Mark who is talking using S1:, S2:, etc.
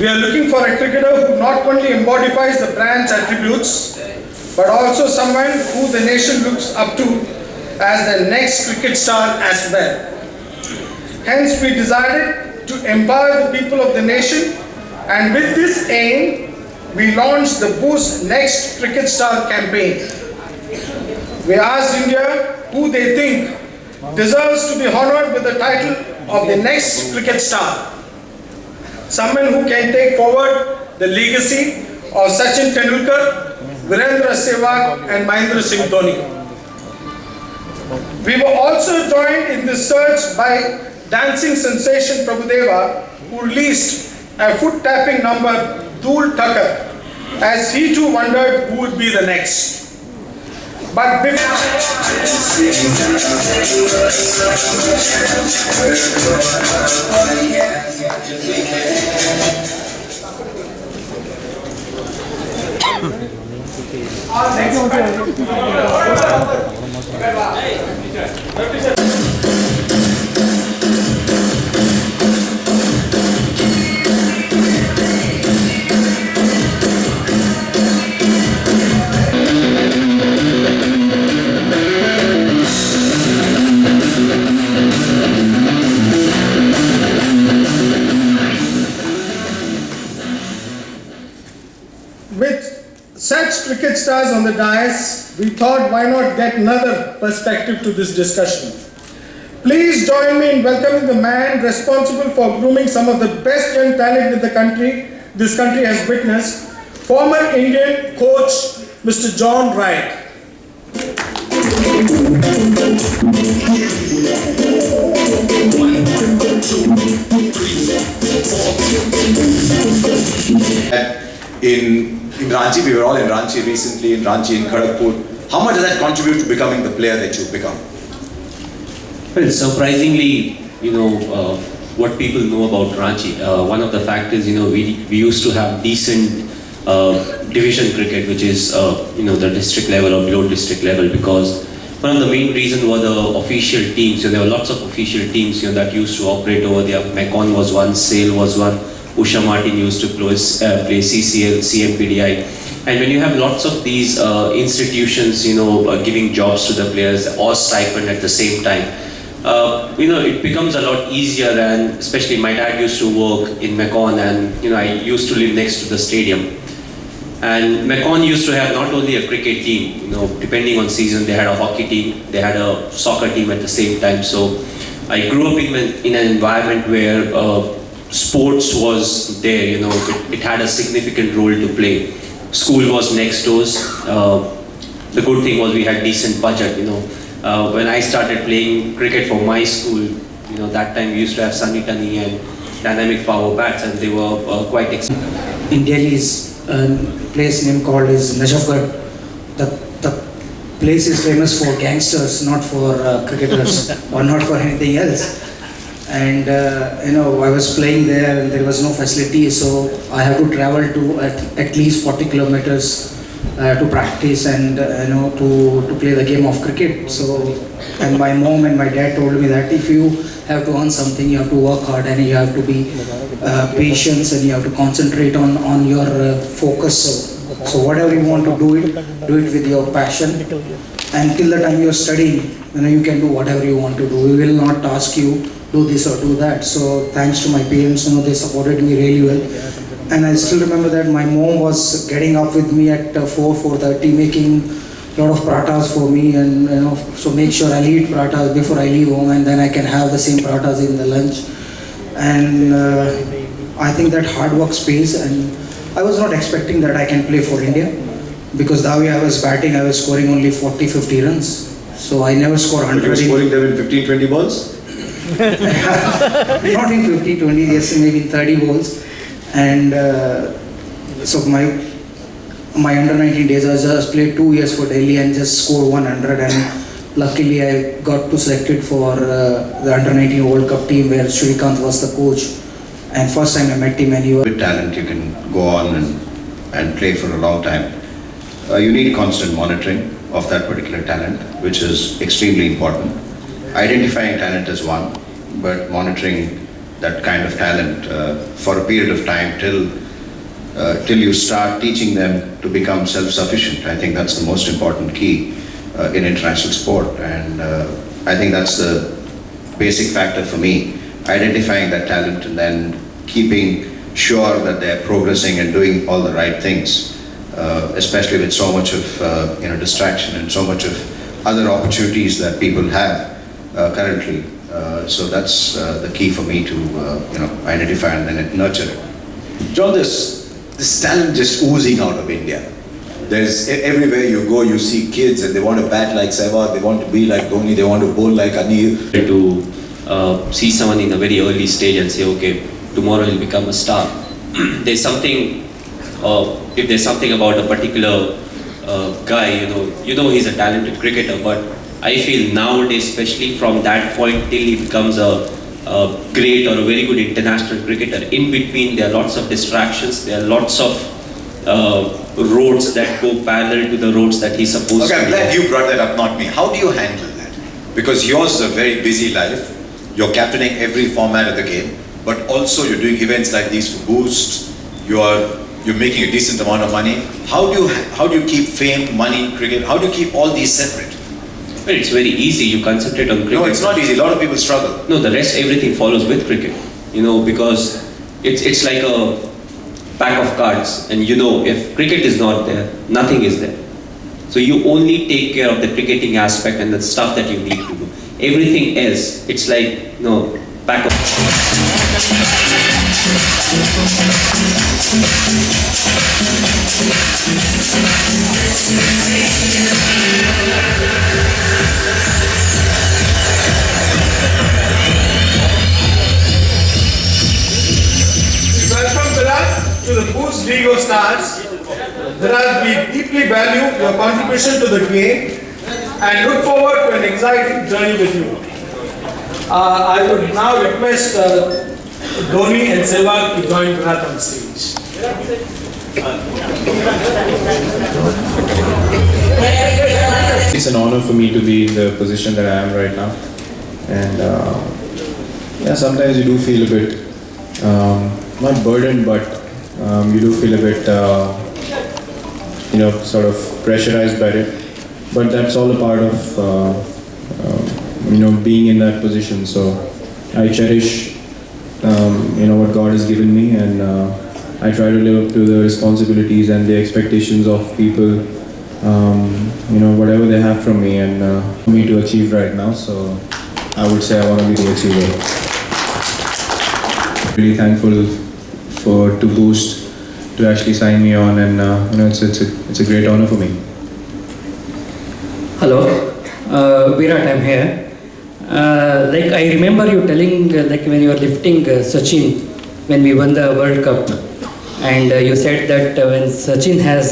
S1: We are looking for a cricketer who not only embodies the brand's attributes, but also someone who the nation looks up to as the next cricket star as well. Hence, we decided to empower the people of the nation, and with this aim, we launched the Boost Next Cricket Star campaign. We asked India who they think deserves to be honored with the title of the next cricket star. Someone who can take forward the legacy of Sachin Tendulkar, Virender Sehwag and Mahendra Singh Dhoni. We were also joined in this search by dancing sensation Prabhudeva, who released a foot-tapping number, Dhool Tucker, as he too wondered who would be the next. But before such cricket stars on the dais, we thought why not get another perspective to this discussion. Please join me in welcoming the man responsible for grooming some of the best young talent in the country this country has witnessed, former Indian coach Mr. John Wright.
S2: In Ranchi, we were all in Ranchi recently, in Ranchi, in Kharagpur. How much does that contribute to becoming the player that you've become?
S3: Well, surprisingly, what people know about Ranchi. One of the factors, we used to have decent division cricket, which is, the district level or below district level, because one of the main reasons were the official teams. There were lots of official teams, that used to operate over there. Mekong was one, Sale was one. Usha Martin used to play CCL, CMPDI. And when you have lots of these institutions, giving jobs to the players or stipend at the same time, it becomes a lot easier. And especially my dad used to work in Mekong, and I used to live next to the stadium. And Mekong used to have not only a cricket team, depending on season, they had a hockey team, they had a soccer team at the same time. So I grew up in an environment where sports was there, it had a significant role to play. School was next door. The good thing was we had decent budget, When I started playing cricket for my school, that time we used to have Sunny Tani and dynamic power bats, and they were quite expensive.
S4: In Delhi is a place name called is Najafgarh. The place is famous for gangsters, not for cricketers or not for anything else. And I was playing there and there was no facility, so I have to travel to at least 40 kilometers to practice and to play the game of cricket. So, and my mom and my dad told me that if you have to earn something, you have to work hard and you have to be patient and you have to concentrate on your focus. So whatever you want to do it with your passion. And till the time you are studying, you can do whatever you want to do. We will not ask you do this or do that. So thanks to my parents, they supported me really well. And I still remember that my mom was getting up with me at 4:30, making a lot of parathas for me, and so make sure I'll eat parathas before I leave home, and then I can have the same parathas in the lunch. And I think that hard work pays, and I was not expecting that I can play for India, because the way I was batting, I was scoring only 40-50 runs. So I never scored 100.
S2: But you were scoring them in 15-20 balls?
S4: Not in 50-20, yes, maybe 30 balls. And so my under 19 days, I just played 2 years for Delhi and just scored 100, and luckily I got to selected for the under 19 World Cup team where Shrikant was the coach, and first time I met him and he was...
S5: With talent you can go on and play for a long time. You need constant monitoring of that particular talent, which is extremely important. Identifying talent is one, but monitoring that kind of talent for a period of time till you start teaching them to become self-sufficient. I think that's the most important key in international sport, and I think that's the basic factor for me, identifying that talent and then keeping sure that they're progressing and doing all the right things, especially with so much of distraction and so much of other opportunities that people have currently. So that's the key for me to identify and then nurture it.
S2: John, this talent just oozing out of India. There's everywhere you go, you see kids and they want to bat like Sehwag, they want to be like Dhoni, they want to bowl like Anil.
S3: To see someone in a very early stage and say, okay, tomorrow he'll become a star. There's something, if there's something about a particular guy, you know he's a talented cricketer, but I feel nowadays, especially from that point till he becomes a great or a very good international cricketer, in between there are lots of distractions, there are lots of roads that go parallel to the roads that he's supposed to.
S2: Okay, I'm glad you brought that up, not me. How do you handle that? Because yours is a very busy life. You're captaining every format of the game, but also you're doing events like these to boost. You're making a decent amount of money. How do you keep fame, money, cricket? How do you keep all these separate?
S3: Well, it's very easy. You concentrate on cricket.
S2: No, it's not easy. A lot of people struggle.
S3: No, the rest, everything follows with cricket. Because it's like a pack of cards, and if cricket is not there, nothing is there. So you only take care of the cricketing aspect and the stuff that you need to do. Everything else, it's like pack of.
S1: Welcome, Virat, to the Boost League of Stars. Virat, we deeply value your contribution to the game and look forward to an exciting journey with you. I would now request Dhoni and Sehwag to join Virat on stage.
S6: It's an honor for me to be in the position that I am right now, and sometimes you do feel a bit not burdened, but you do feel a bit sort of pressurized by it. But that's all a part of being in that position. So I cherish what God has given me, and I try to live up to the responsibilities and the expectations of people, whatever they have from me, and for me to achieve right now. So I would say I want to be the achiever. Really thankful to Boost to actually sign me on, and it's a great honor for me.
S7: Hello, Virat, I'm here. I remember you telling, when you were lifting Sachin when we won the World Cup, and you said that when Sachin has